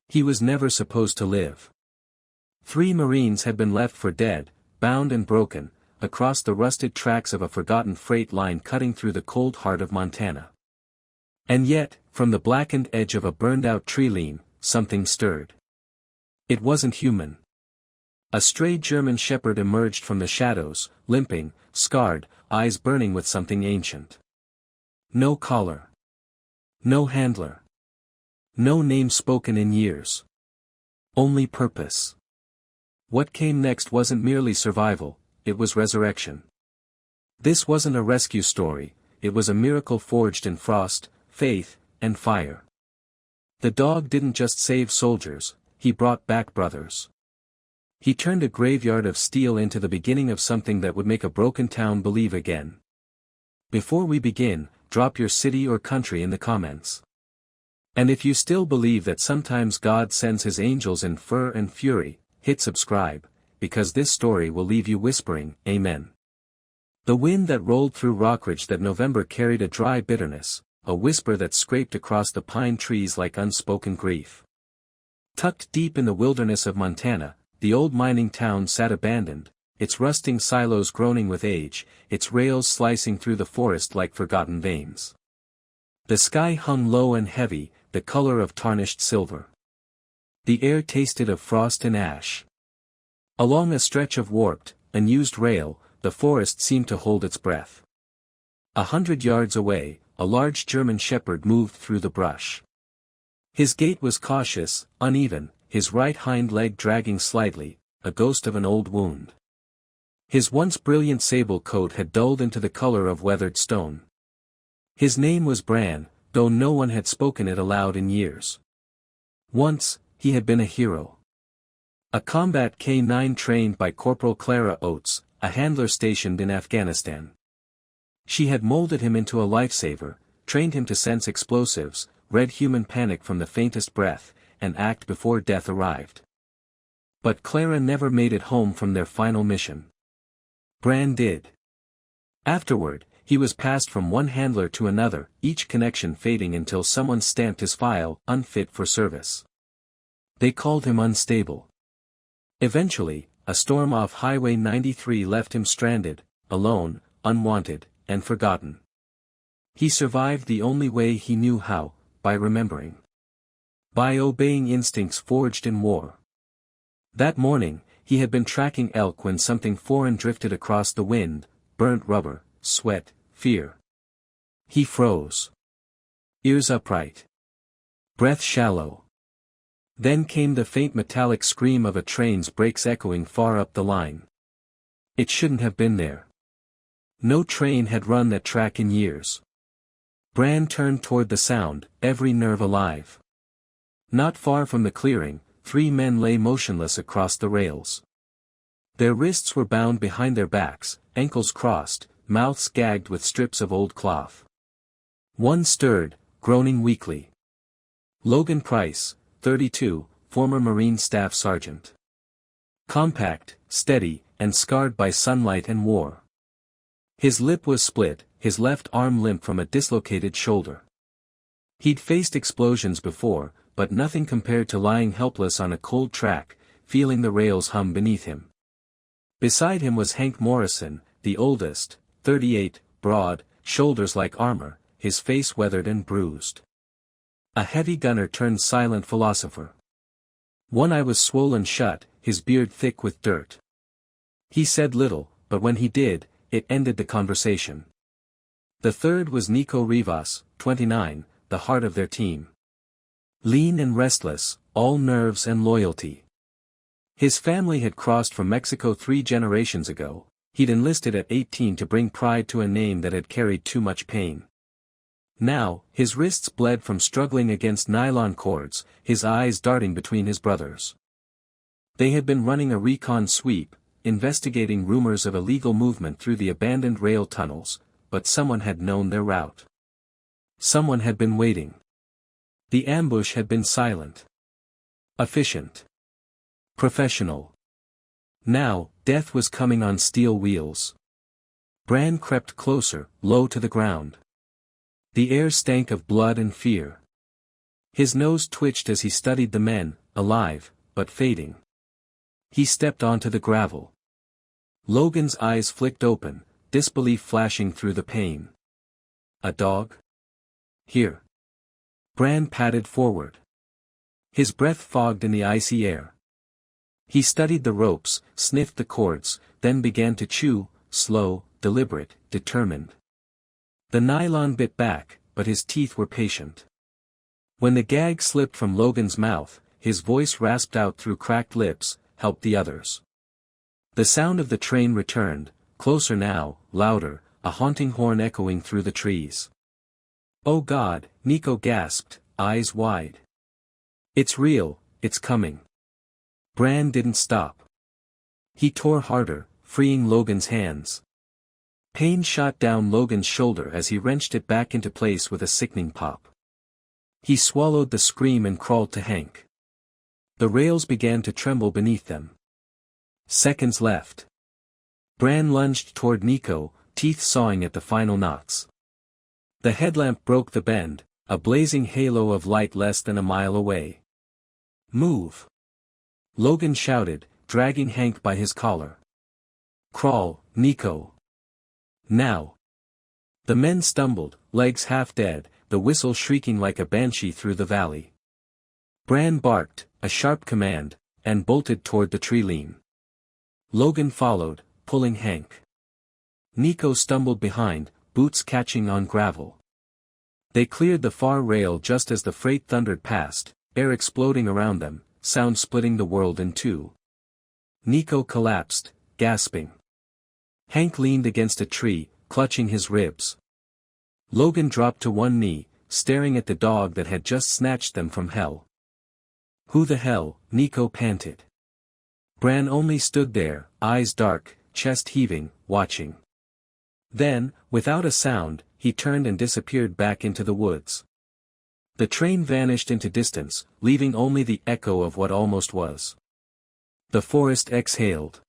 He was never supposed to live. 3 Marines had been left for dead, bound and broken, across the rusted tracks of a forgotten freight line cutting through the cold heart of Montana. And yet, from the blackened edge of a burned-out tree line, something stirred. It wasn't human. A stray German shepherd emerged from the shadows, limping, scarred, eyes burning with something ancient. No collar. No handler. No name spoken in years. Only purpose. What came next wasn't merely survival, it was resurrection. This wasn't a rescue story, it was a miracle forged in frost, faith, and fire. The dog didn't just save soldiers, he brought back brothers. He turned a graveyard of steel into the beginning of something that would make a broken town believe again. Before we begin, drop your city or country in the comments. And if you still believe that sometimes God sends his angels in fur and fury, hit subscribe, because this story will leave you whispering, Amen. The wind that rolled through Rockridge that November carried a dry bitterness, a whisper that scraped across the pine trees like unspoken grief. Tucked deep in the wilderness of Montana, the old mining town sat abandoned, its rusting silos groaning with age, its rails slicing through the forest like forgotten veins. The sky hung low and heavy, the color of tarnished silver. The air tasted of frost and ash. Along a stretch of warped, unused rail, the forest seemed to hold its breath. 100 yards away, a large German shepherd moved through the brush. His gait was cautious, uneven, his right hind leg dragging slightly, a ghost of an old wound. His once brilliant sable coat had dulled into the color of weathered stone. His name was Bran, though no one had spoken it aloud in years. Once, he had been a hero. A combat K-9 trained by Corporal Clara Oates, a handler stationed in Afghanistan. She had molded him into a lifesaver, trained him to sense explosives, read human panic from the faintest breath, and act before death arrived. But Clara never made it home from their final mission. Bran did. Afterward, he was passed from one handler to another, each connection fading until someone stamped his file, unfit for service. They called him unstable. Eventually, a storm off Highway 93 left him stranded, alone, unwanted, and forgotten. He survived the only way he knew how, by remembering. By obeying instincts forged in war. That morning, he had been tracking elk when something foreign drifted across the wind, burnt rubber, sweat, fear. He froze. Ears upright. Breath shallow. Then came the faint metallic scream of a train's brakes echoing far up the line. It shouldn't have been there. No train had run that track in years. Bran turned toward the sound, every nerve alive. Not far from the clearing, 3 men lay motionless across the rails. Their wrists were bound behind their backs, ankles crossed, mouths gagged with strips of old cloth. One stirred, groaning weakly. Logan Price, 32, former Marine Staff Sergeant. Compact, steady, and scarred by sunlight and war. His lip was split, his left arm limp from a dislocated shoulder. He'd faced explosions before, but nothing compared to lying helpless on a cold track, feeling the rails hum beneath him. Beside him was Hank Morrison, the oldest, 38, broad, shoulders like armor, his face weathered and bruised. A heavy gunner turned silent philosopher. One eye was swollen shut, his beard thick with dirt. He said little, but when he did, it ended the conversation. The third was Nico Rivas, 29, the heart of their team. Lean and restless, all nerves and loyalty. His family had crossed from Mexico 3 generations ago, he'd enlisted at 18 to bring pride to a name that had carried too much pain. Now, his wrists bled from struggling against nylon cords, his eyes darting between his brothers. They had been running a recon sweep, investigating rumors of illegal movement through the abandoned rail tunnels, but someone had known their route. Someone had been waiting. The ambush had been silent. Efficient. Professional. Now, death was coming on steel wheels. Bran crept closer, low to the ground. The air stank of blood and fear. His nose twitched as he studied the men, alive, but fading. He stepped onto the gravel. Logan's eyes flicked open, disbelief flashing through the pain. A dog? Here. Bran padded forward. His breath fogged in the icy air. He studied the ropes, sniffed the cords, then began to chew, slow, deliberate, determined. The nylon bit back, but his teeth were patient. When the gag slipped from Logan's mouth, his voice rasped out through cracked lips, "Help the others." The sound of the train returned, closer now, louder, a haunting horn echoing through the trees. "Oh God," Nico gasped, eyes wide. "It's real, it's coming." Bran didn't stop. He tore harder, freeing Logan's hands. Pain shot down Logan's shoulder as he wrenched it back into place with a sickening pop. He swallowed the scream and crawled to Hank. The rails began to tremble beneath them. Seconds left. Bran lunged toward Nico, teeth sawing at the final knots. The headlamp broke the bend, a blazing halo of light less than a mile away. "Move!" Logan shouted, dragging Hank by his collar. "Crawl, Nico. Now!" The men stumbled, legs half dead, the whistle shrieking like a banshee through the valley. Bran barked, a sharp command, and bolted toward the tree line. Logan followed, pulling Hank. Nico stumbled behind, boots catching on gravel. They cleared the far rail just as the freight thundered past, air exploding around them, sound splitting the world in two. Nico collapsed, gasping. Hank leaned against a tree, clutching his ribs. Logan dropped to one knee, staring at the dog that had just snatched them from hell. "Who the hell?" Nico panted. Bran only stood there, eyes dark, chest heaving, watching. Then, without a sound, he turned and disappeared back into the woods. The train vanished into distance, leaving only the echo of what almost was. The forest exhaled.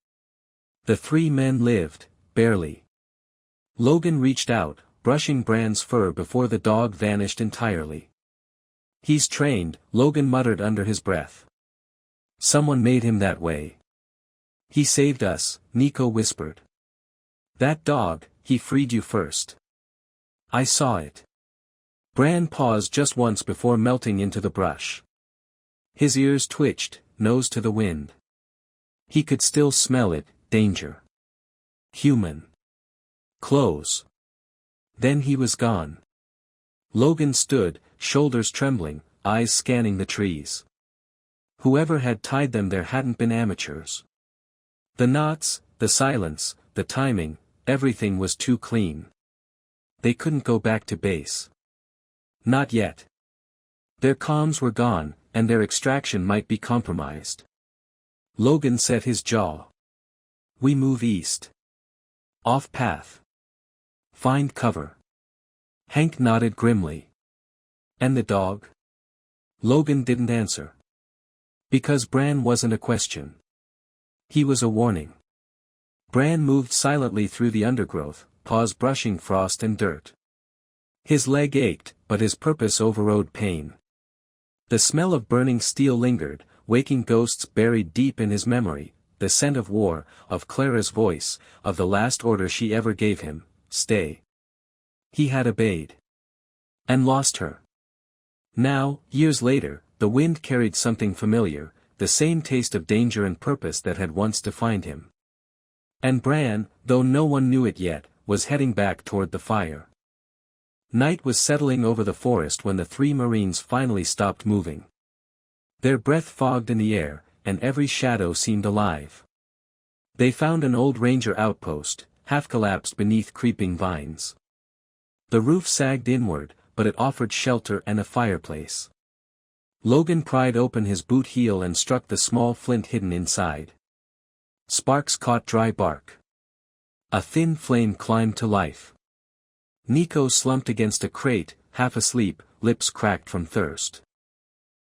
The three men lived, barely. Logan reached out, brushing Bran's fur before the dog vanished entirely. "He's trained," Logan muttered under his breath. "Someone made him that way." "He saved us," Nico whispered. "That dog, he freed you first." "I saw it." Bran paused just once before melting into the brush. His ears twitched, nose to the wind. He could still smell it, danger. Human. Close. Then he was gone. Logan stood, shoulders trembling, eyes scanning the trees. Whoever had tied them there hadn't been amateurs. The knots, the silence, the timing, everything was too clean. They couldn't go back to base. Not yet. Their comms were gone, and their extraction might be compromised. Logan set his jaw. "We move east. Off path. Find cover." Hank nodded grimly. "And the dog?" Logan didn't answer. Because Bran wasn't a question. He was a warning. Bran moved silently through the undergrowth, paws brushing frost and dirt. His leg ached, but his purpose overrode pain. The smell of burning steel lingered, waking ghosts buried deep in his memory, the scent of war, of Clara's voice, of the last order she ever gave him, "Stay." He had obeyed. And lost her. Now, years later, the wind carried something familiar, the same taste of danger and purpose that had once defined him. And Bran, though no one knew it yet, was heading back toward the fire. Night was settling over the forest when the three Marines finally stopped moving. Their breath fogged in the air, and every shadow seemed alive. They found an old Ranger Outpost, half collapsed beneath creeping vines. The roof sagged inward, but it offered shelter and a fireplace. Logan pried open his boot heel and struck the small flint hidden inside. Sparks caught dry bark. A thin flame climbed to life. Nico slumped against a crate, half asleep, lips cracked from thirst.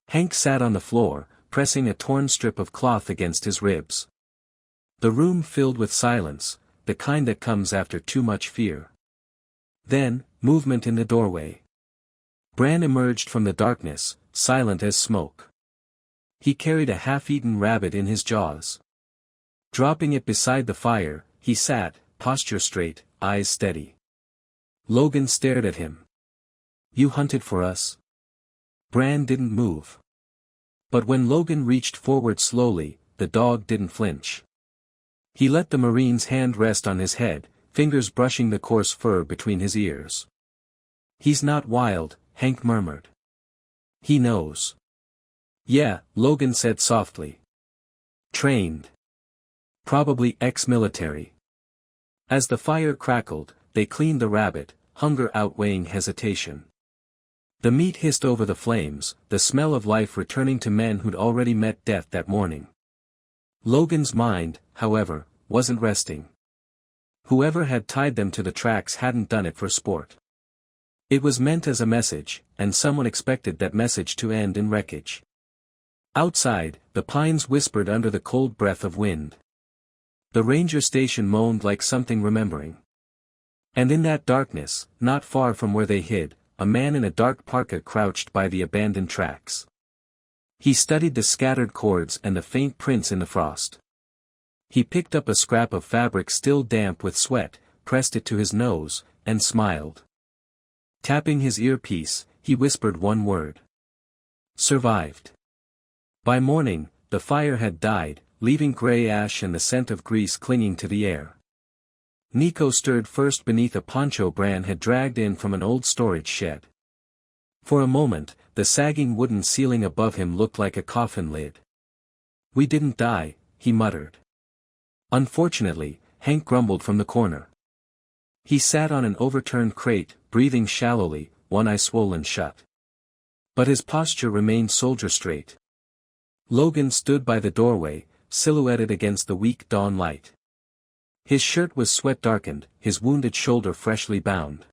Hank sat on the floor, pressing a torn strip of cloth against his ribs. The room filled with silence, the kind that comes after too much fear. Then, movement in the doorway. Bran emerged from the darkness, silent as smoke. He carried a half-eaten rabbit in his jaws. Dropping it beside the fire, he sat, posture straight, eyes steady. Logan stared at him. "You hunted for us?" Bran didn't move. But when Logan reached forward slowly, the dog didn't flinch. He let the Marine's hand rest on his head, fingers brushing the coarse fur between his ears. "He's not wild," Hank murmured. "He knows." "Yeah," Logan said softly. "Trained. Probably ex-military." As the fire crackled, they cleaned the rabbit, hunger outweighing hesitation. The meat hissed over the flames, the smell of life returning to men who'd already met death that morning. Logan's mind, however, wasn't resting. Whoever had tied them to the tracks hadn't done it for sport. It was meant as a message, and someone expected that message to end in wreckage. Outside, the pines whispered under the cold breath of wind. The ranger station moaned like something remembering. And in that darkness, not far from where they hid, a man in a dark parka crouched by the abandoned tracks. He studied the scattered cords and the faint prints in the frost. He picked up a scrap of fabric still damp with sweat, pressed it to his nose, and smiled. Tapping his earpiece, he whispered one word. "Survived." By morning, the fire had died, leaving gray ash and the scent of grease clinging to the air. Nico stirred first beneath a poncho Bran had dragged in from an old storage shed. For a moment, the sagging wooden ceiling above him looked like a coffin lid. "We didn't die," he muttered. "Unfortunately," Hank grumbled from the corner. He sat on an overturned crate, breathing shallowly, one eye swollen shut. But his posture remained soldier straight. Logan stood by the doorway, silhouetted against the weak dawn light. His shirt was sweat-darkened, his wounded shoulder freshly bound.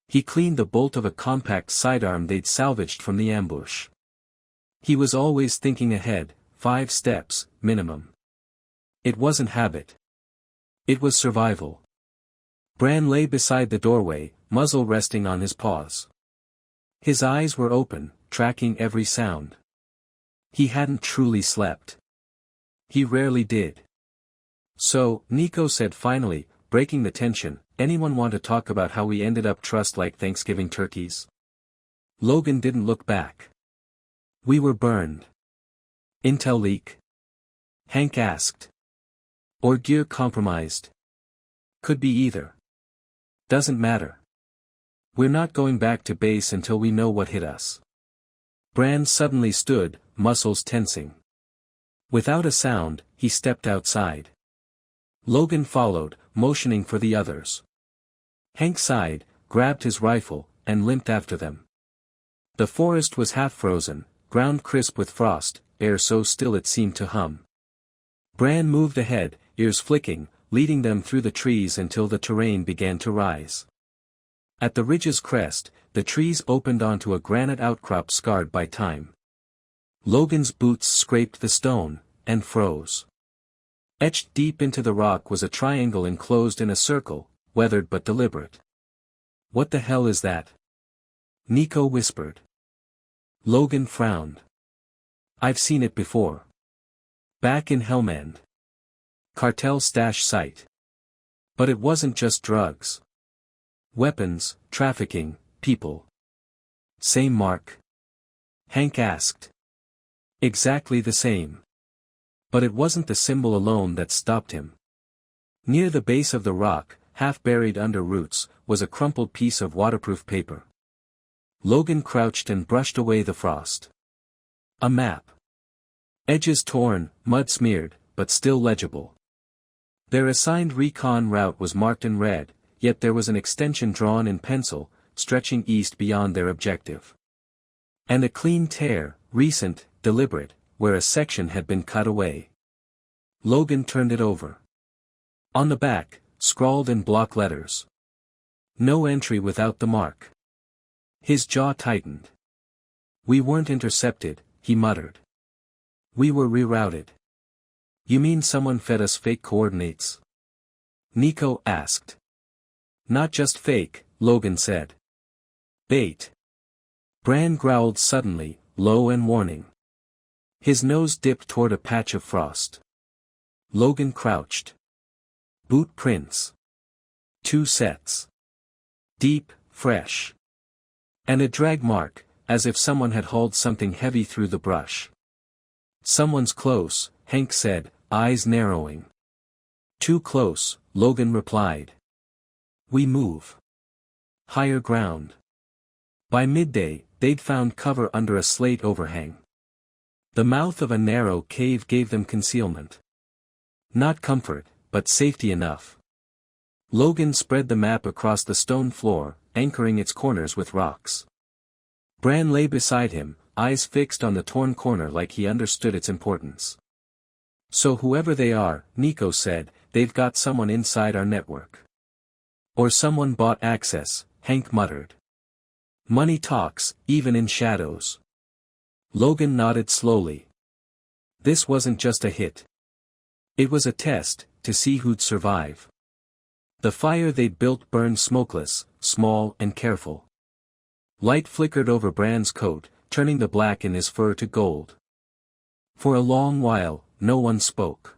He cleaned the bolt of a compact sidearm they'd salvaged from the ambush. He was always thinking ahead, 5 steps, minimum. It wasn't habit. It was survival. Bran lay beside the doorway, muzzle resting on his paws. His eyes were open, tracking every sound. He hadn't truly slept. He rarely did. "So," Nico said finally, breaking the tension, "anyone want to talk about how we ended up trussed like Thanksgiving turkeys?" Logan didn't look back. "We were burned." "Intel leak?" Hank asked. "Or gear compromised?" "Could be either. Doesn't matter. We're not going back to base until we know what hit us." Bran suddenly stood, muscles tensing. Without a sound, he stepped outside. Logan followed, motioning for the others. Hank sighed, grabbed his rifle, and limped after them. The forest was half frozen, ground crisp with frost, air so still it seemed to hum. Bran moved ahead, ears flicking, leading them through the trees until the terrain began to rise. At the ridge's crest, the trees opened onto a granite outcrop scarred by time. Logan's boots scraped the stone, and froze. Etched deep into the rock was a triangle enclosed in a circle, weathered but deliberate. "What the hell is that?" Nico whispered. Logan frowned. "I've seen it before. Back in Helmand. Cartel stash site. But it wasn't just drugs. Weapons, trafficking, people. Same mark?" Hank asked. "Exactly the same. But it wasn't the symbol alone that stopped him. Near the base of the rock, half buried under roots, was a crumpled piece of waterproof paper. Logan crouched and brushed away the frost. A map. Edges torn, mud smeared, but still legible. Their assigned recon route was marked in red, yet there was an extension drawn in pencil, stretching east beyond their objective. And a clean tear, recent, deliberate, where a section had been cut away. Logan turned it over. On the back, scrawled in block letters. "No entry without the mark." His jaw tightened. "We weren't intercepted," he muttered. "We were rerouted." "You mean someone fed us fake coordinates?" Nico asked. "Not just fake," Logan said. "Bait." Bran growled suddenly, low and warning. His nose dipped toward a patch of frost. Logan crouched. Boot prints. 2 sets. Deep, fresh. And a drag mark, as if someone had hauled something heavy through the brush. Someone's close, Hank said, eyes narrowing. Too close, Logan replied. We move. Higher ground. By midday, they'd found cover under a slate overhang. The mouth of a narrow cave gave them concealment. Not comfort, but safety enough. Logan spread the map across the stone floor, anchoring its corners with rocks. Bran lay beside him, eyes fixed on the torn corner like he understood its importance. So whoever they are, Nico said, they've got someone inside our network. Or someone bought access, Hank muttered. Money talks, even in shadows. Logan nodded slowly. This wasn't just a hit. It was a test, to see who'd survive. The fire they'd built burned smokeless, small and careful. Light flickered over Bran's coat, turning the black in his fur to gold. For a long while, no one spoke.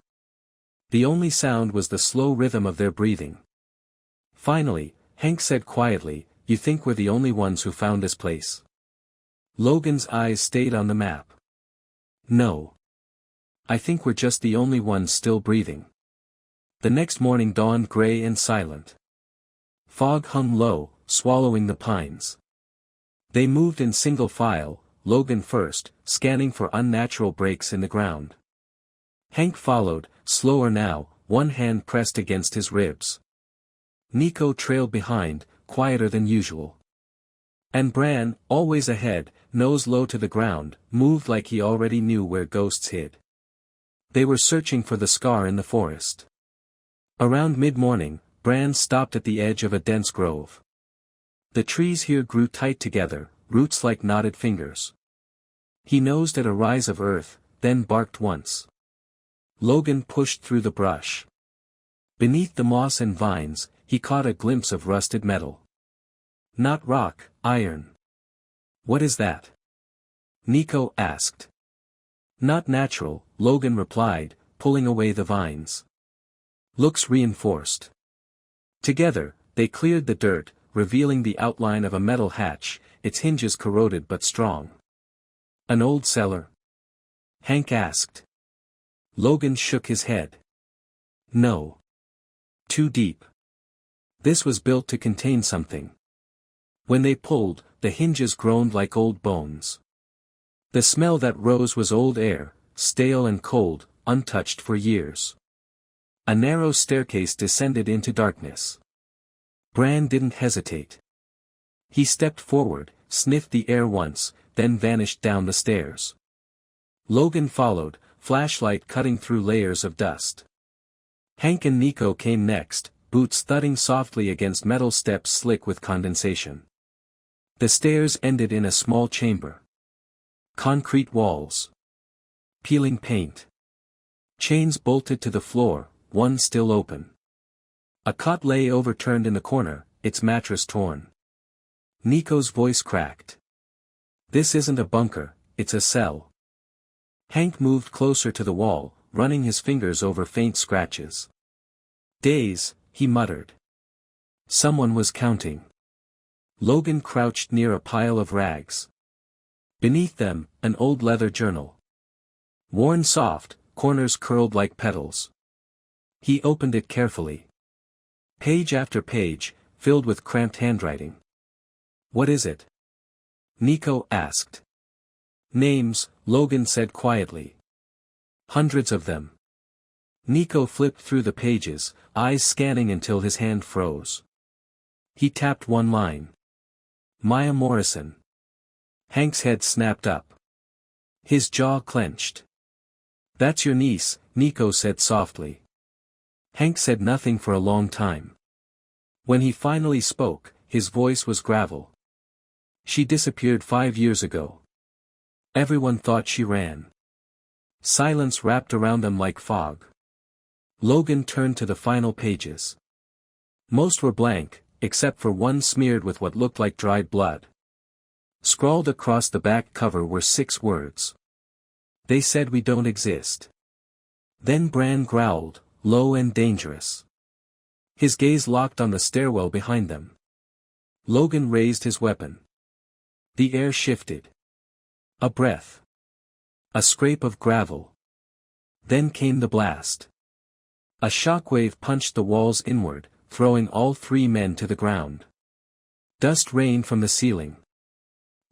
The only sound was the slow rhythm of their breathing. Finally, Hank said quietly, "You think we're the only ones who found this place?" Logan's eyes stayed on the map. No. I think we're just the only ones still breathing. The next morning dawned gray and silent. Fog hung low, swallowing the pines. They moved in single file, Logan first, scanning for unnatural breaks in the ground. Hank followed, slower now, one hand pressed against his ribs. Nico trailed behind, quieter than usual. And Bran, always ahead, nose low to the ground, moved like he already knew where ghosts hid. They were searching for the scar in the forest. Around mid-morning, Bran stopped at the edge of a dense grove. The trees here grew tight together, roots like knotted fingers. He nosed at a rise of earth, then barked once. Logan pushed through the brush. Beneath the moss and vines, he caught a glimpse of rusted metal. Not rock, iron. What is that? Nico asked. Not natural, Logan replied, pulling away the vines. Looks reinforced. Together, they cleared the dirt, revealing the outline of a metal hatch, its hinges corroded but strong. An old cellar? Hank asked. Logan shook his head. No. Too deep. This was built to contain something. When they pulled, the hinges groaned like old bones. The smell that rose was old air, stale and cold, untouched for years. A narrow staircase descended into darkness. Bran didn't hesitate. He stepped forward, sniffed the air once, then vanished down the stairs. Logan followed, flashlight cutting through layers of dust. Hank and Nico came next, boots thudding softly against metal steps slick with condensation. The stairs ended in a small chamber. Concrete walls. Peeling paint. Chains bolted to the floor, one still open. A cot lay overturned in the corner, its mattress torn. Nico's voice cracked. This isn't a bunker, it's a cell. Hank moved closer to the wall, running his fingers over faint scratches. Days, he muttered. Someone was counting. Logan crouched near a pile of rags. Beneath them, an old leather journal. Worn soft, corners curled like petals. He opened it carefully. Page after page, filled with cramped handwriting. What is it? Nico asked. Names, Logan said quietly. Hundreds of them. Nico flipped through the pages, eyes scanning until his hand froze. He tapped one line. Maya Morrison. Hank's head snapped up. His jaw clenched. That's your niece, Nico said softly. Hank said nothing for a long time. When he finally spoke, his voice was gravel. She disappeared 5 years ago. Everyone thought she ran. Silence wrapped around them like fog. Logan turned to the final pages. Most were blank, except for one smeared with what looked like dried blood. Scrawled across the back cover were 6 words. They said we don't exist. Then Bran growled, low and dangerous. His gaze locked on the stairwell behind them. Logan raised his weapon. The air shifted. A breath. A scrape of gravel. Then came the blast. A shockwave punched the walls inward, throwing all 3 men to the ground. Dust rained from the ceiling.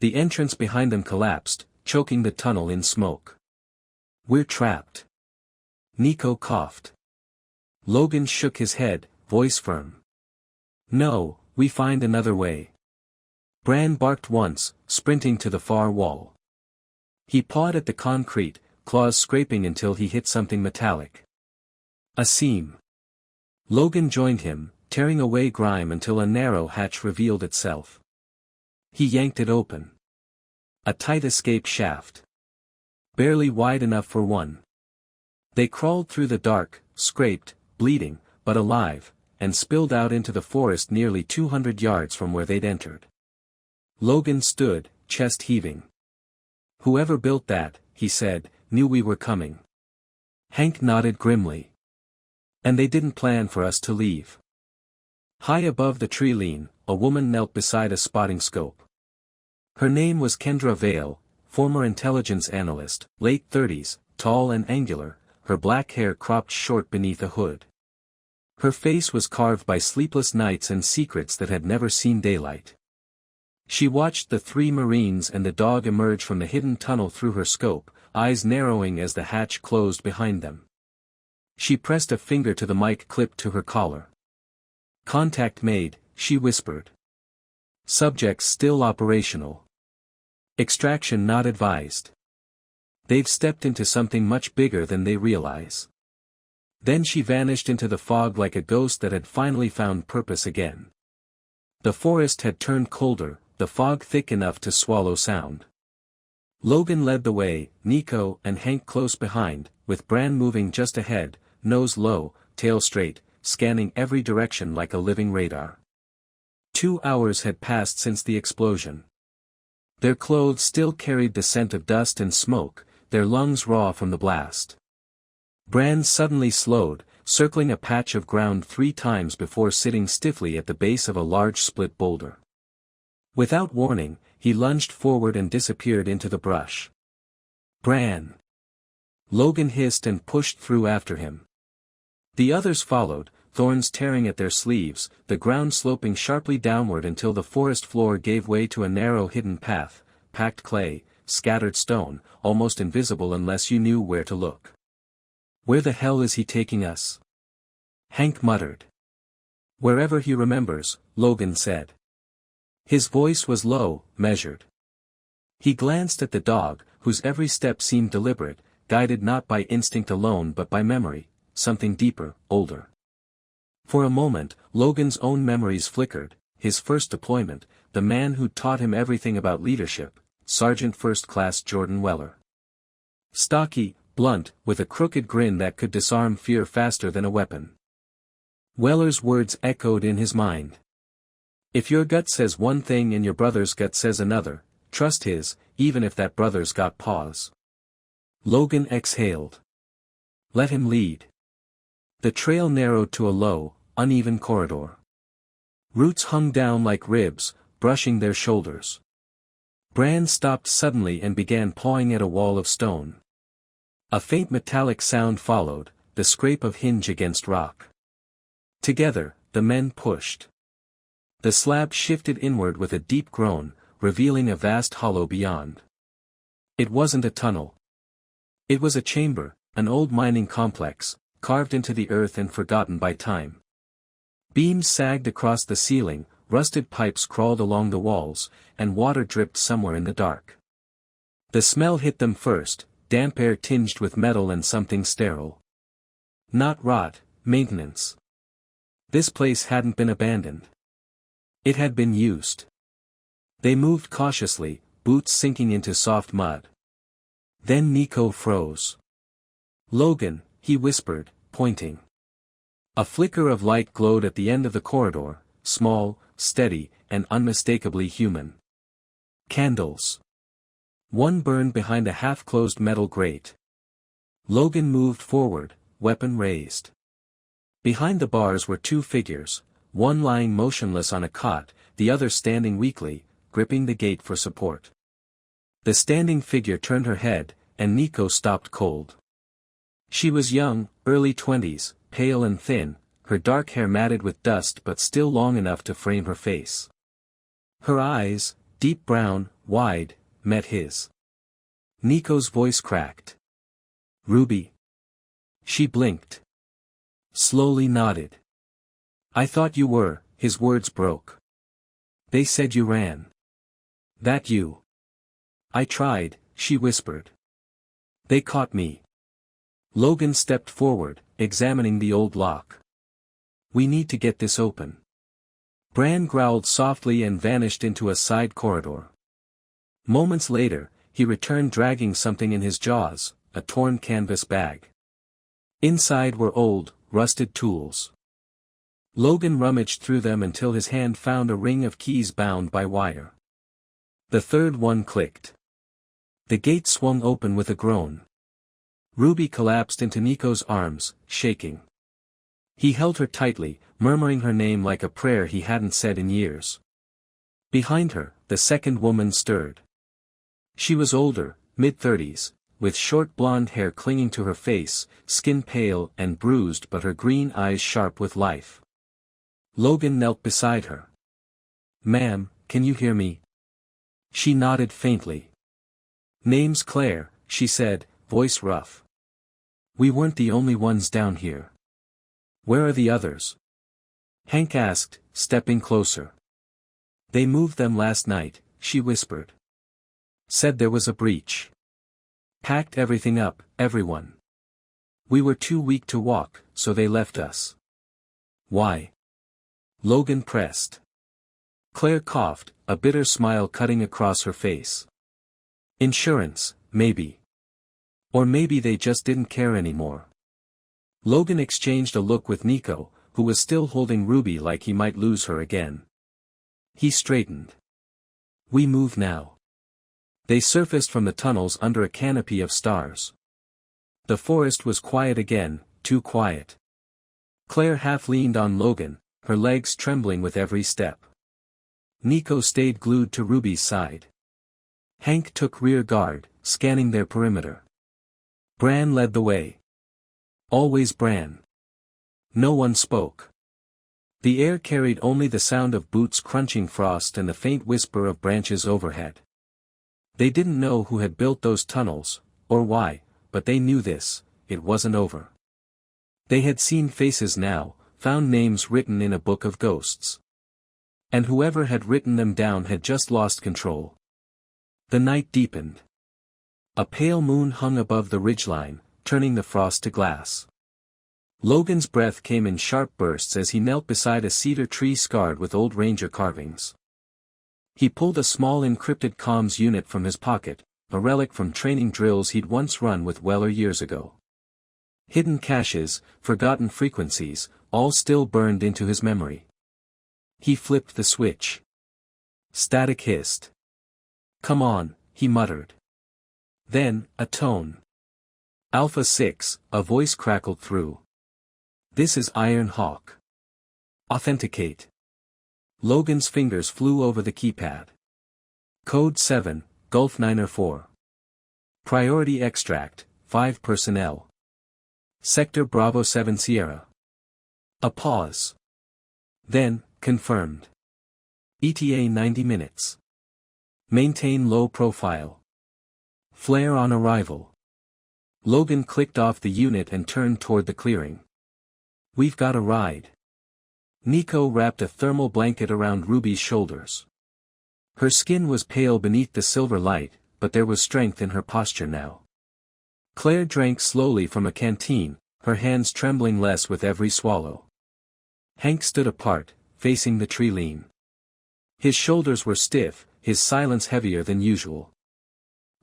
The entrance behind them collapsed, choking the tunnel in smoke. We're trapped. Nico coughed. Logan shook his head, voice firm. No, we find another way. Bran barked once, sprinting to the far wall. He pawed at the concrete, claws scraping until he hit something metallic. A seam. Logan joined him, tearing away grime until a narrow hatch revealed itself. He yanked it open. A tight escape shaft. Barely wide enough for one. They crawled through the dark, scraped, bleeding, but alive, and spilled out into the forest nearly 200 yards from where they'd entered. Logan stood, chest heaving. Whoever built that, he said, knew we were coming. Hank nodded grimly. And they didn't plan for us to leave. High above the tree lean, a woman knelt beside a spotting scope. Her name was Kendra Vale, former intelligence analyst, late 30s, tall and angular, her black hair cropped short beneath a hood. Her face was carved by sleepless nights and secrets that had never seen daylight. She watched the 3 Marines and the dog emerge from the hidden tunnel through her scope, eyes narrowing as the hatch closed behind them. She pressed a finger to the mic clipped to her collar. Contact made, she whispered. Subjects still operational. Extraction not advised. They've stepped into something much bigger than they realize. Then she vanished into the fog like a ghost that had finally found purpose again. The forest had turned colder, the fog thick enough to swallow sound. Logan led the way, Nico and Hank close behind, with Bran moving just ahead, nose low, tail straight, scanning every direction like a living radar. 2 hours had passed since the explosion. Their clothes still carried the scent of dust and smoke, their lungs raw from the blast. Bran suddenly slowed, circling a patch of ground 3 times before sitting stiffly at the base of a large split boulder. Without warning, he lunged forward and disappeared into the brush. Bran! Logan hissed and pushed through after him. The others followed, thorns tearing at their sleeves, the ground sloping sharply downward until the forest floor gave way to a narrow hidden path, packed clay, scattered stone, almost invisible unless you knew where to look. Where the hell is he taking us? Hank muttered. Wherever he remembers, Logan said. His voice was low, measured. He glanced at the dog, whose every step seemed deliberate, guided not by instinct alone but by memory, something deeper, older. For a moment, Logan's own memories flickered, his first deployment, the man who taught him everything about leadership, Sergeant First Class Jordan Weller. Stocky, blunt, with a crooked grin that could disarm fear faster than a weapon. Weller's words echoed in his mind. If your gut says one thing and your brother's gut says another, trust his, even if that brother's got paws. Logan exhaled. Let him lead. The trail narrowed to a low, uneven corridor. Roots hung down like ribs, brushing their shoulders. Bran stopped suddenly and began pawing at a wall of stone. A faint metallic sound followed, the scrape of hinge against rock. Together, the men pushed. The slab shifted inward with a deep groan, revealing a vast hollow beyond. It wasn't a tunnel. It was a chamber, an old mining complex, carved into the earth and forgotten by time. Beams sagged across the ceiling, rusted pipes crawled along the walls, and water dripped somewhere in the dark. The smell hit them first, damp air tinged with metal and something sterile. Not rot, maintenance. This place hadn't been abandoned. It had been used. They moved cautiously, boots sinking into soft mud. Then Nico froze. Logan, he whispered, pointing. A flicker of light glowed at the end of the corridor, small, steady, and unmistakably human. Candles. One burned behind a half-closed metal grate. Logan moved forward, weapon raised. Behind the bars were two figures, one lying motionless on a cot, the other standing weakly, gripping the gate for support. The standing figure turned her head, and Nico stopped cold. She was young, early 20s, pale and thin, her dark hair matted with dust but still long enough to frame her face. Her eyes, deep brown, wide, met his. Nico's voice cracked. "Ruby." She blinked. Slowly nodded. "I thought you were," his words broke. "They said you ran." "That you?" "I tried," she whispered. "They caught me." Logan stepped forward, examining the old lock. "We need to get this open." Bran growled softly and vanished into a side corridor. Moments later, he returned dragging something in his jaws, a torn canvas bag. Inside were old, rusted tools. Logan rummaged through them until his hand found a ring of keys bound by wire. The third one clicked. The gate swung open with a groan. Ruby collapsed into Nico's arms, shaking. He held her tightly, murmuring her name like a prayer he hadn't said in years. Behind her, the second woman stirred. She was older, mid-30s, with short blonde hair clinging to her face, skin pale and bruised but her green eyes sharp with life. Logan knelt beside her. "Ma'am, can you hear me?" She nodded faintly. "Name's Claire," she said, voice rough. "We weren't the only ones down here." "Where are the others?" Hank asked, stepping closer. "They moved them last night," she whispered. "Said there was a breach. Packed everything up, everyone. We were too weak to walk, so they left us." "Why?" Logan pressed. Claire coughed, a bitter smile cutting across her face. "Insurance, maybe. Or maybe they just didn't care anymore." Logan exchanged a look with Nico, who was still holding Ruby like he might lose her again. He straightened. "We move now." They surfaced from the tunnels under a canopy of stars. The forest was quiet again, too quiet. Claire half leaned on Logan, her legs trembling with every step. Nico stayed glued to Ruby's side. Hank took rear guard, scanning their perimeter. Bran led the way. Always Bran. No one spoke. The air carried only the sound of boots crunching frost and the faint whisper of branches overhead. They didn't know who had built those tunnels, or why, but they knew this, it wasn't over. They had seen faces now, found names written in a book of ghosts. And whoever had written them down had just lost control. The night deepened. A pale moon hung above the ridgeline, turning the frost to glass. Logan's breath came in sharp bursts as he knelt beside a cedar tree scarred with old Ranger carvings. He pulled a small encrypted comms unit from his pocket, a relic from training drills he'd once run with Weller years ago. Hidden caches, forgotten frequencies, all still burned into his memory. He flipped the switch. Static hissed. "Come on," he muttered. Then, a tone. "Alpha 6, a voice crackled through. This is Iron Hawk. Authenticate." Logan's fingers flew over the keypad. Code 7, Gulf 904. Priority extract, 5 personnel. Sector Bravo 7 Sierra. A pause. Then, confirmed. ETA 90 minutes. Maintain low profile. Flare on arrival. Logan clicked off the unit and turned toward the clearing. "We've got a ride." Nico wrapped a thermal blanket around Ruby's shoulders. Her skin was pale beneath the silver light, but there was strength in her posture now. Claire drank slowly from a canteen, her hands trembling less with every swallow. Hank stood apart, facing the tree lean. His shoulders were stiff, his silence heavier than usual.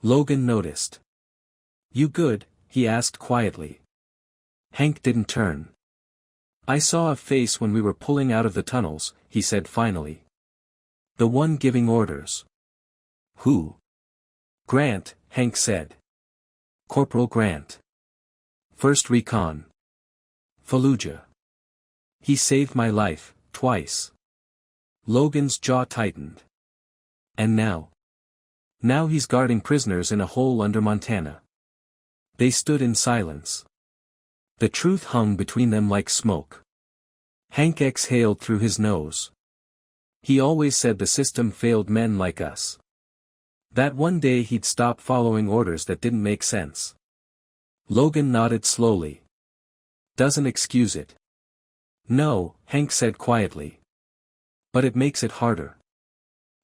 Logan noticed. "You good?" he asked quietly. Hank didn't turn. "I saw a face when we were pulling out of the tunnels," he said finally. "The one giving orders." Who? Grant, Hank said. Corporal Grant. 1st Recon. Fallujah. He saved my life, twice. Logan's jaw tightened. And now? Now he's guarding prisoners in a hole under Montana. They stood in silence. The truth hung between them like smoke. Hank exhaled through his nose. He always said the system failed men like us. That one day he'd stop following orders that didn't make sense. Logan nodded slowly. Doesn't excuse it. No, Hank said quietly. But it makes it harder.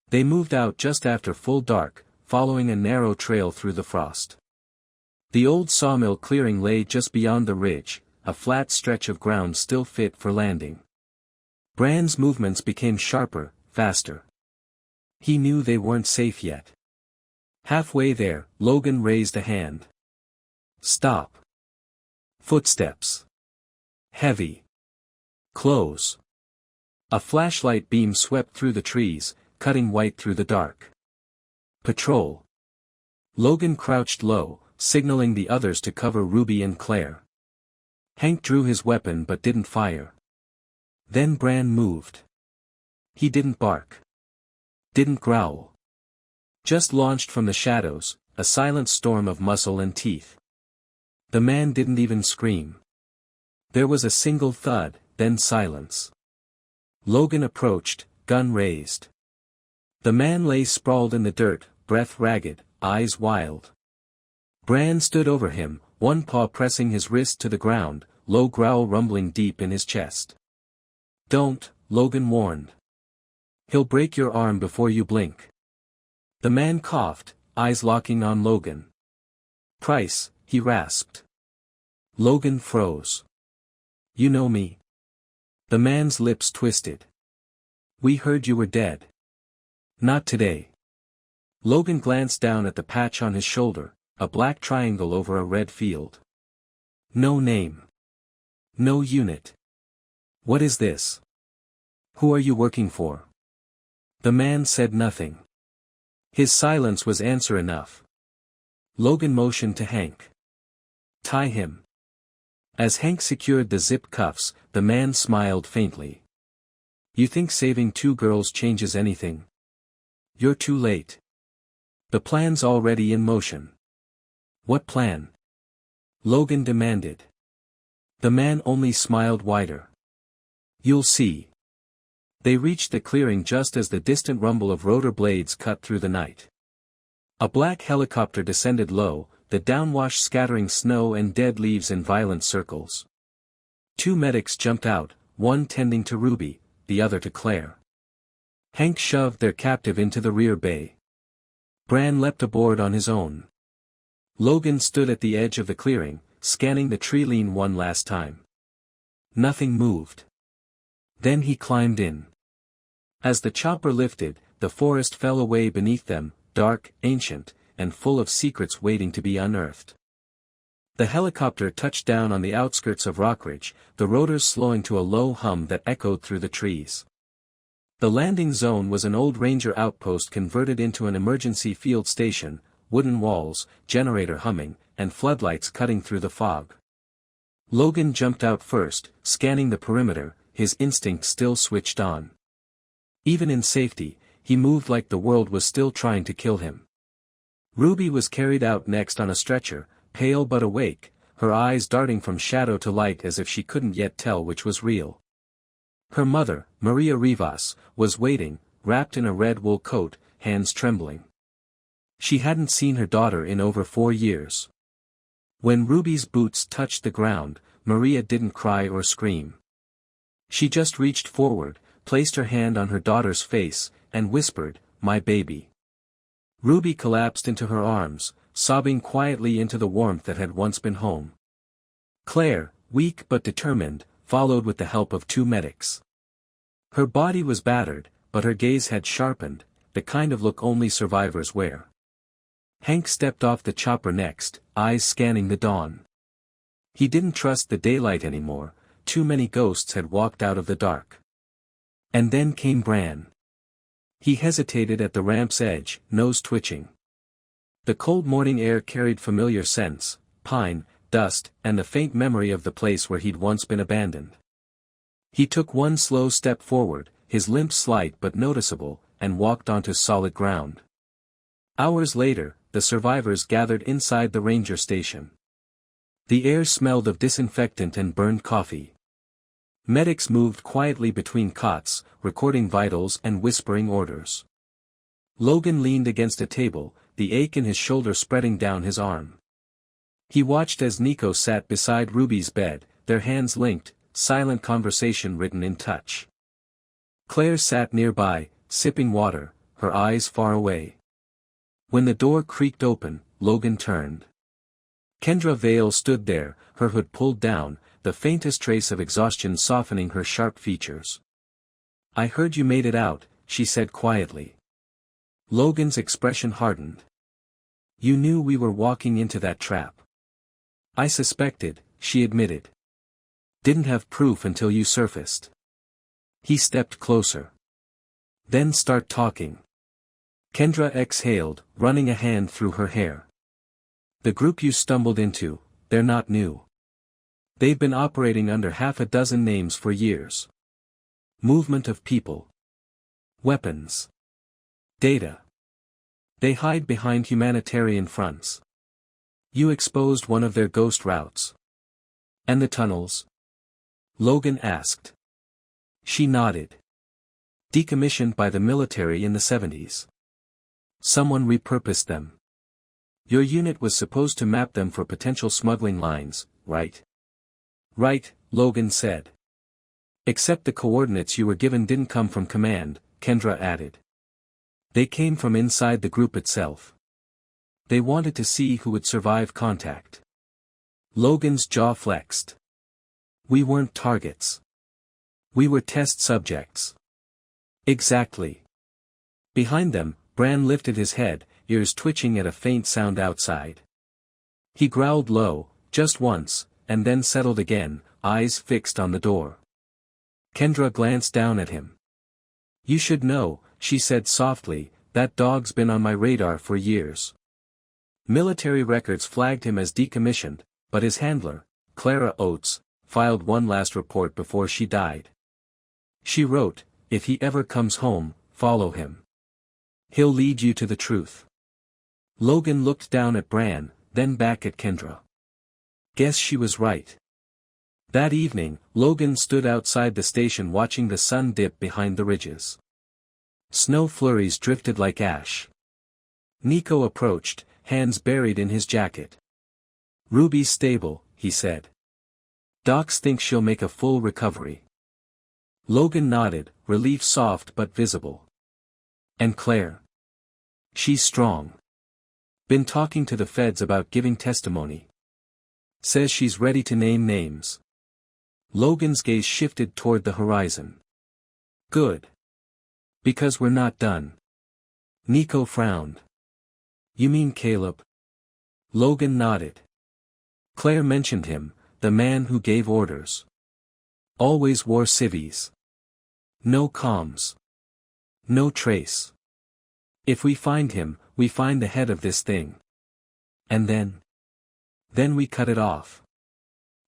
They moved out just after full dark, following a narrow trail through the frost. The old sawmill clearing lay just beyond the ridge, a flat stretch of ground still fit for landing. Bran's movements became sharper, faster. He knew they weren't safe yet. Halfway there, Logan raised a hand. Stop. Footsteps. Heavy. Close. A flashlight beam swept through the trees, cutting white through the dark. Patrol. Logan crouched low, signaling the others to cover Ruby and Claire. Hank drew his weapon but didn't fire. Then Bran moved. He didn't bark. Didn't growl. Just launched from the shadows, a silent storm of muscle and teeth. The man didn't even scream. There was a single thud, then silence. Logan approached, gun raised. The man lay sprawled in the dirt, breath ragged, eyes wild. Bran stood over him, one paw pressing his wrist to the ground, low growl rumbling deep in his chest. Don't, Logan warned. He'll break your arm before you blink. The man coughed, eyes locking on Logan. Price, he rasped. Logan froze. You know me. The man's lips twisted. We heard you were dead. Not today. Logan glanced down at the patch on his shoulder, a black triangle over a red field. No name. No unit. What is this? Who are you working for? The man said nothing. His silence was answer enough. Logan motioned to Hank. Tie him. As Hank secured the zip cuffs, the man smiled faintly. You think saving 2 girls changes anything? You're too late. The plan's already in motion. What plan? Logan demanded. The man only smiled wider. You'll see. They reached the clearing just as the distant rumble of rotor blades cut through the night. A black helicopter descended low, the downwash scattering snow and dead leaves in violent circles. 2 medics jumped out, one tending to Ruby, the other to Claire. Hank shoved their captive into the rear bay. Bran leapt aboard on his own. Logan stood at the edge of the clearing, scanning the tree line one last time. Nothing moved. Then he climbed in. As the chopper lifted, the forest fell away beneath them, dark, ancient, and full of secrets waiting to be unearthed. The helicopter touched down on the outskirts of Rockridge, the rotors slowing to a low hum that echoed through the trees. The landing zone was an old Ranger Outpost converted into an emergency field station, wooden walls, generator humming, and floodlights cutting through the fog. Logan jumped out first, scanning the perimeter, his instinct still switched on. Even in safety, he moved like the world was still trying to kill him. Ruby was carried out next on a stretcher, pale but awake, her eyes darting from shadow to light as if she couldn't yet tell which was real. Her mother, Maria Rivas, was waiting, wrapped in a red wool coat, hands trembling. She hadn't seen her daughter in over 4 years. When Ruby's boots touched the ground, Maria didn't cry or scream. She just reached forward, placed her hand on her daughter's face, and whispered, "My baby." Ruby collapsed into her arms, sobbing quietly into the warmth that had once been home. Claire, weak but determined, followed with the help of 2 medics. Her body was battered, but her gaze had sharpened, the kind of look only survivors wear. Hank stepped off the chopper next, eyes scanning the dawn. He didn't trust the daylight anymore, too many ghosts had walked out of the dark. And then came Bran. He hesitated at the ramp's edge, nose twitching. The cold morning air carried familiar scents, pine, dust, and the faint memory of the place where he'd once been abandoned. He took one slow step forward, his limp slight but noticeable, and walked onto solid ground. Hours later, the survivors gathered inside the ranger station. The air smelled of disinfectant and burned coffee. Medics moved quietly between cots, recording vitals and whispering orders. Logan leaned against a table, the ache in his shoulder spreading down his arm. He watched as Nico sat beside Ruby's bed, their hands linked, silent conversation written in touch. Claire sat nearby, sipping water, her eyes far away. When the door creaked open, Logan turned. Kendra Vale stood there, her hood pulled down, the faintest trace of exhaustion softening her sharp features. "I heard you made it out," she said quietly. Logan's expression hardened. "You knew we were walking into that trap." "I suspected," she admitted. "Didn't have proof until you surfaced." He stepped closer. "Then start talking." Kendra exhaled, running a hand through her hair. "The group you stumbled into, they're not new. They've been operating under half a dozen names for years. Movement of people. Weapons. Data. They hide behind humanitarian fronts. You exposed one of their ghost routes. And the tunnels?" Logan asked. She nodded. "Decommissioned by the military in the 70s. Someone repurposed them. Your unit was supposed to map them for potential smuggling lines, right?" "Right," Logan said. "Except the coordinates you were given didn't come from command," Kendra added. "They came from inside the group itself. They wanted to see who would survive contact." Logan's jaw flexed. "We weren't targets. We were test subjects." "Exactly." Behind them, Bran lifted his head, ears twitching at a faint sound outside. He growled low, just once, and then settled again, eyes fixed on the door. Kendra glanced down at him. "You should know," she said softly, "that dog's been on my radar for years. Military records flagged him as decommissioned, but his handler, Clara Oates, filed one last report before she died. She wrote, 'If he ever comes home, follow him. He'll lead you to the truth.'" Logan looked down at Bran, then back at Kendra. Guess she was right. That evening, Logan stood outside the station watching the sun dip behind the ridges. Snow flurries drifted like ash. Nico approached, hands buried in his jacket. "Ruby's stable," he said. "Docs think she'll make a full recovery." Logan nodded, relief soft but visible. "And Claire? She's strong. Been talking to the feds about giving testimony. Says she's ready to name names." Logan's gaze shifted toward the horizon. "Good. Because we're not done." Nico frowned. "You mean Caleb?" Logan nodded. Claire mentioned him, the man who gave orders. Always wore civvies. No comms. No trace. If we find him, we find the head of this thing. And then? Then we cut it off.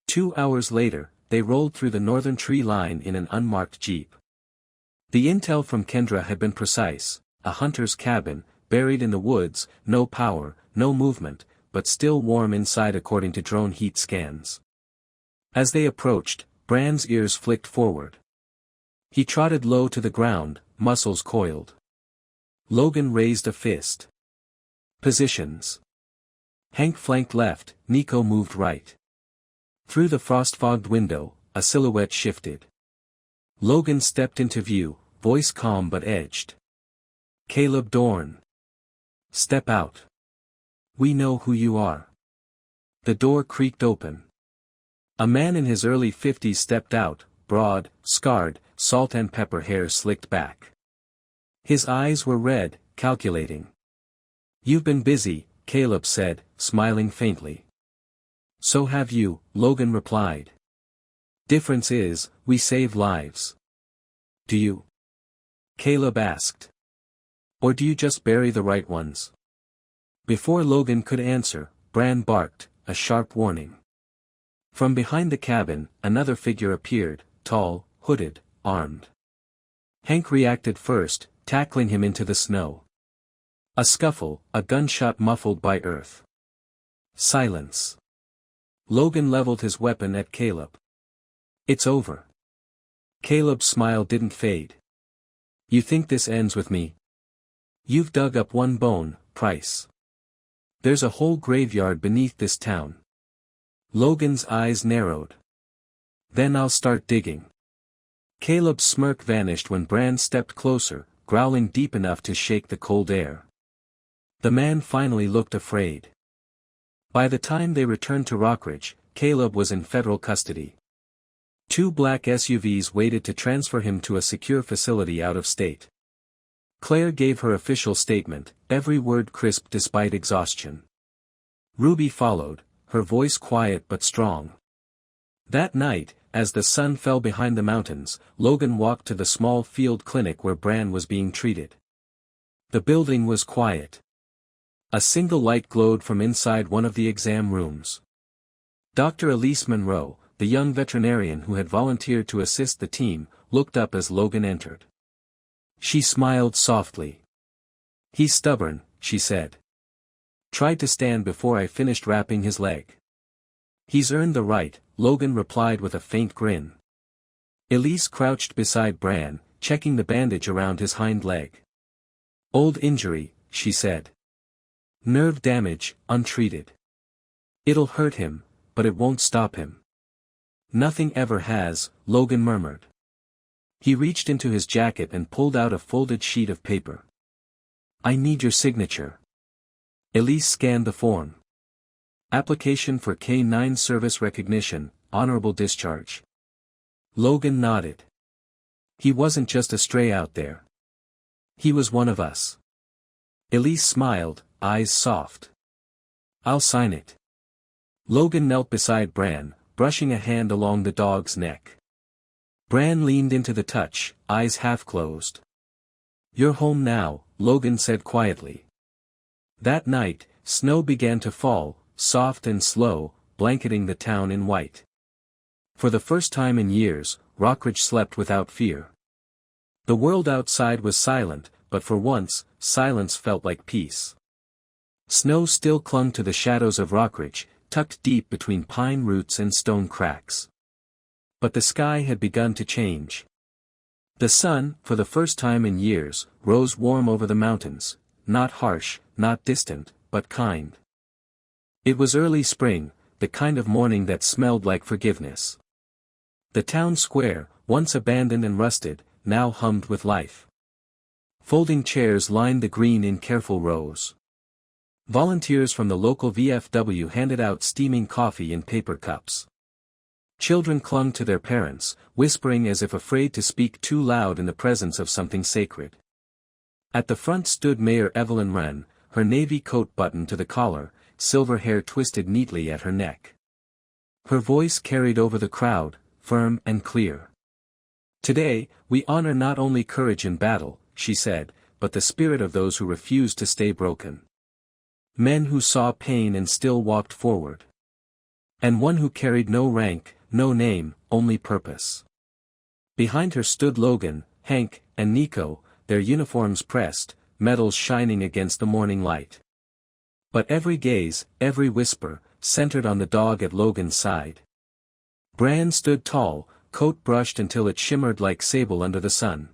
2 hours later, they rolled through the northern tree line in an unmarked jeep. The intel from Kendra had been precise: a hunter's cabin, buried in the woods, no power, no movement, but still warm inside according to drone heat scans. As they approached, Bran's ears flicked forward. He trotted low to the ground, muscles coiled. Logan raised a fist. "Positions." Hank flanked left, Nico moved right. Through the frost-fogged window, a silhouette shifted. Logan stepped into view, voice calm but edged. "Caleb Dorn. Step out. We know who you are." The door creaked open. A man in his early 50s stepped out, broad, scarred, salt and pepper hair slicked back. His eyes were red, calculating. "You've been busy," Caleb said, smiling faintly. "So have you," Logan replied. "Difference is, we save lives." "Do you?" Caleb asked. Or do you just bury the right ones? Before Logan could answer, Bran barked, a sharp warning. From behind the cabin, another figure appeared, tall, hooded, armed. Hank reacted first, tackling him into the snow. A scuffle, a gunshot muffled by earth. Silence. Logan leveled his weapon at Caleb. It's over. Caleb's smile didn't fade. You think this ends with me? You've dug up one bone, Price. There's a whole graveyard beneath this town. Logan's eyes narrowed. Then I'll start digging. Caleb's smirk vanished when Bran stepped closer, growling deep enough to shake the cold air. The man finally looked afraid. By the time they returned to Rockridge, Caleb was in federal custody. 2 black SUVs waited to transfer him to a secure facility out of state. Claire gave her official statement, every word crisp despite exhaustion. Ruby followed, her voice quiet but strong. That night, as the sun fell behind the mountains, Logan walked to the small field clinic where Bran was being treated. The building was quiet. A single light glowed from inside one of the exam rooms. Dr. Elise Monroe, the young veterinarian who had volunteered to assist the team, looked up as Logan entered. She smiled softly. He's stubborn, she said. Tried to stand before I finished wrapping his leg. He's earned the right, Logan replied with a faint grin. Elise crouched beside Bran, checking the bandage around his hind leg. Old injury, she said. Nerve damage, untreated. It'll hurt him, but it won't stop him. Nothing ever has, Logan murmured. He reached into his jacket and pulled out a folded sheet of paper. I need your signature. Elise scanned the form. Application for K-9 service recognition, honorable discharge. Logan nodded. He wasn't just a stray out there. He was one of us. Elise smiled, eyes soft. I'll sign it. Logan knelt beside Bran, brushing a hand along the dog's neck. Bran leaned into the touch, eyes half closed. You're home now, Logan said quietly. That night, snow began to fall, soft and slow, blanketing the town in white. For the first time in years, Rockridge slept without fear. The world outside was silent, but for once, silence felt like peace. Snow still clung to the shadows of Rockridge, tucked deep between pine roots and stone cracks. But the sky had begun to change. The sun, for the first time in years, rose warm over the mountains, not harsh, not distant, but kind. It was early spring, the kind of morning that smelled like forgiveness. The town square, once abandoned and rusted, now hummed with life. Folding chairs lined the green in careful rows. Volunteers from the local VFW handed out steaming coffee in paper cups. Children clung to their parents, whispering as if afraid to speak too loud in the presence of something sacred. At the front stood Mayor Evelyn Wren, her navy coat buttoned to the collar, silver hair twisted neatly at her neck. Her voice carried over the crowd, firm and clear. Today, we honor not only courage in battle, she said, but the spirit of those who refused to stay broken. Men who saw pain and still walked forward. And one who carried no rank, no name, only purpose. Behind her stood Logan, Hank, and Nico, their uniforms pressed, medals shining against the morning light. But every gaze, every whisper, centered on the dog at Logan's side. Bran stood tall, coat brushed until it shimmered like sable under the sun.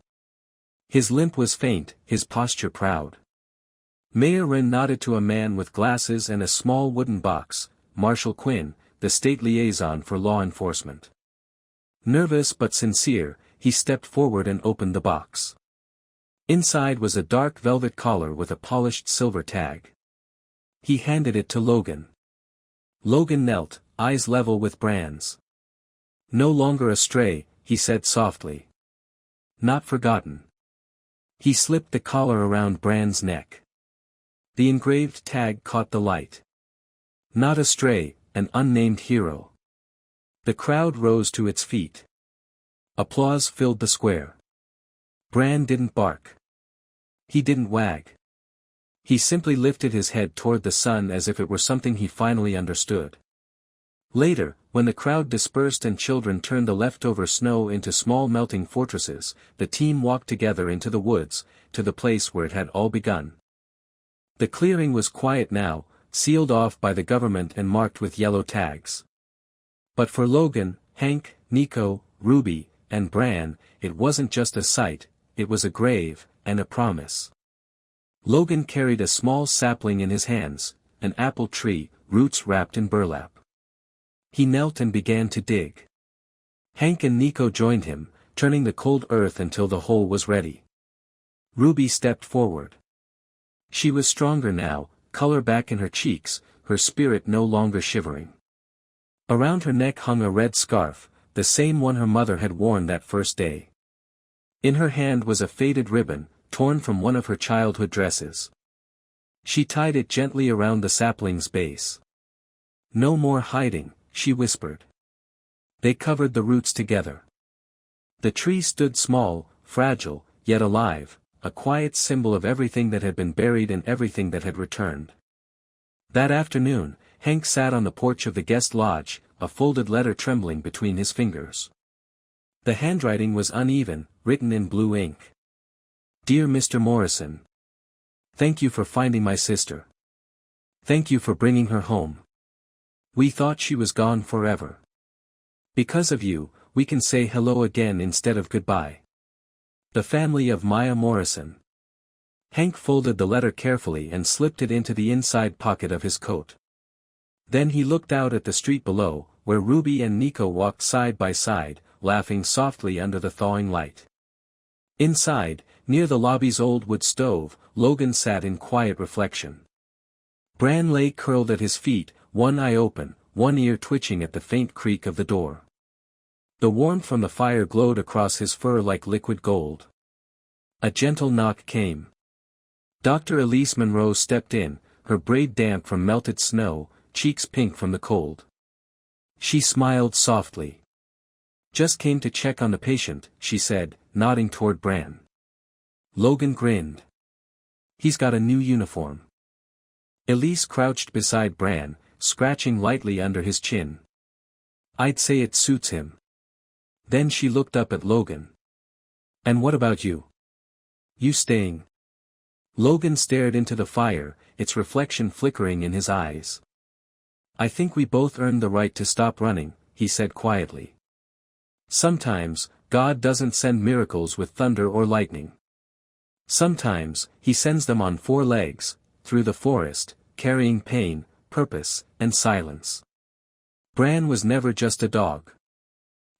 His limp was faint, his posture proud. Mayor Wren nodded to a man with glasses and a small wooden box, Marshal Quinn, the state liaison for law enforcement. Nervous but sincere, he stepped forward and opened the box. Inside was a dark velvet collar with a polished silver tag. He handed it to Logan. Logan knelt, eyes level with Bran's. No longer a stray, he said softly. Not forgotten. He slipped the collar around Bran's neck. The engraved tag caught the light. Not a stray, an unnamed hero. The crowd rose to its feet. Applause filled the square. Bran didn't bark. He didn't wag. He simply lifted his head toward the sun as if it were something he finally understood. Later, when the crowd dispersed and children turned the leftover snow into small melting fortresses, the team walked together into the woods, to the place where it had all begun. The clearing was quiet now, sealed off by the government and marked with yellow tags. But for Logan, Hank, Nico, Ruby, and Bran, it wasn't just a site, it was a grave, and a promise. Logan carried a small sapling in his hands, an apple tree, roots wrapped in burlap. He knelt and began to dig. Hank and Nico joined him, turning the cold earth until the hole was ready. Ruby stepped forward. She was stronger now, color back in her cheeks, her spirit no longer shivering. Around her neck hung a red scarf, the same one her mother had worn that first day. In her hand was a faded ribbon, torn from one of her childhood dresses. She tied it gently around the sapling's base. "No more hiding," she whispered. They covered the roots together. The tree stood small, fragile, yet alive, a quiet symbol of everything that had been buried and everything that had returned. That afternoon, Hank sat on the porch of the guest lodge, a folded letter trembling between his fingers. The handwriting was uneven, written in blue ink. "Dear Mr. Morrison. Thank you for finding my sister. Thank you for bringing her home. We thought she was gone forever. Because of you, we can say hello again instead of goodbye. The family of Maya Morrison." Hank folded the letter carefully and slipped it into the inside pocket of his coat. Then he looked out at the street below, where Ruby and Nico walked side by side, laughing softly under the thawing light. Inside, near the lobby's old wood stove, Logan sat in quiet reflection. Bran lay curled at his feet, one eye open, one ear twitching at the faint creak of the door. The warmth from the fire glowed across his fur like liquid gold. A gentle knock came. Dr. Elise Monroe stepped in, her braid damp from melted snow, cheeks pink from the cold. She smiled softly. "Just came to check on the patient," she said, nodding toward Bran. Logan grinned. "He's got a new uniform." Elise crouched beside Bran, scratching lightly under his chin. "I'd say it suits him." Then she looked up at Logan. "And what about you? You staying?" Logan stared into the fire, its reflection flickering in his eyes. "I think we both earned the right to stop running," he said quietly. "Sometimes, God doesn't send miracles with thunder or lightning. Sometimes, He sends them on four legs, through the forest, carrying pain, purpose, and silence." Bran was never just a dog.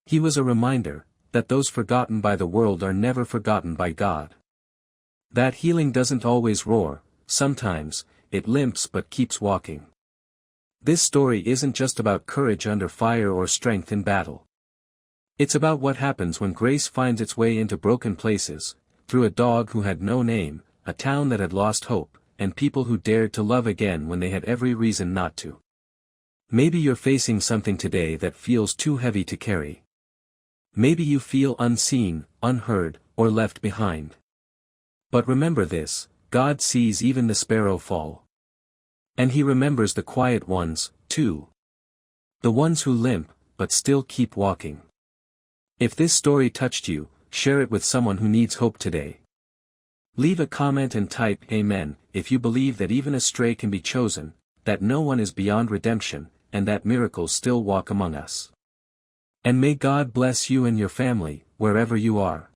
He was a reminder, that those forgotten by the world are never forgotten by God. That healing doesn't always roar, sometimes, it limps but keeps walking. This story isn't just about courage under fire or strength in battle. It's about what happens when grace finds its way into broken places, through a dog who had no name, a town that had lost hope, and people who dared to love again when they had every reason not to. Maybe you're facing something today that feels too heavy to carry. Maybe you feel unseen, unheard, or left behind. But remember this, God sees even the sparrow fall. And He remembers the quiet ones, too. The ones who limp, but still keep walking. If this story touched you, share it with someone who needs hope today. Leave a comment and type Amen if you believe that even a stray can be chosen, that no one is beyond redemption, and that miracles still walk among us. And may God bless you and your family, wherever you are.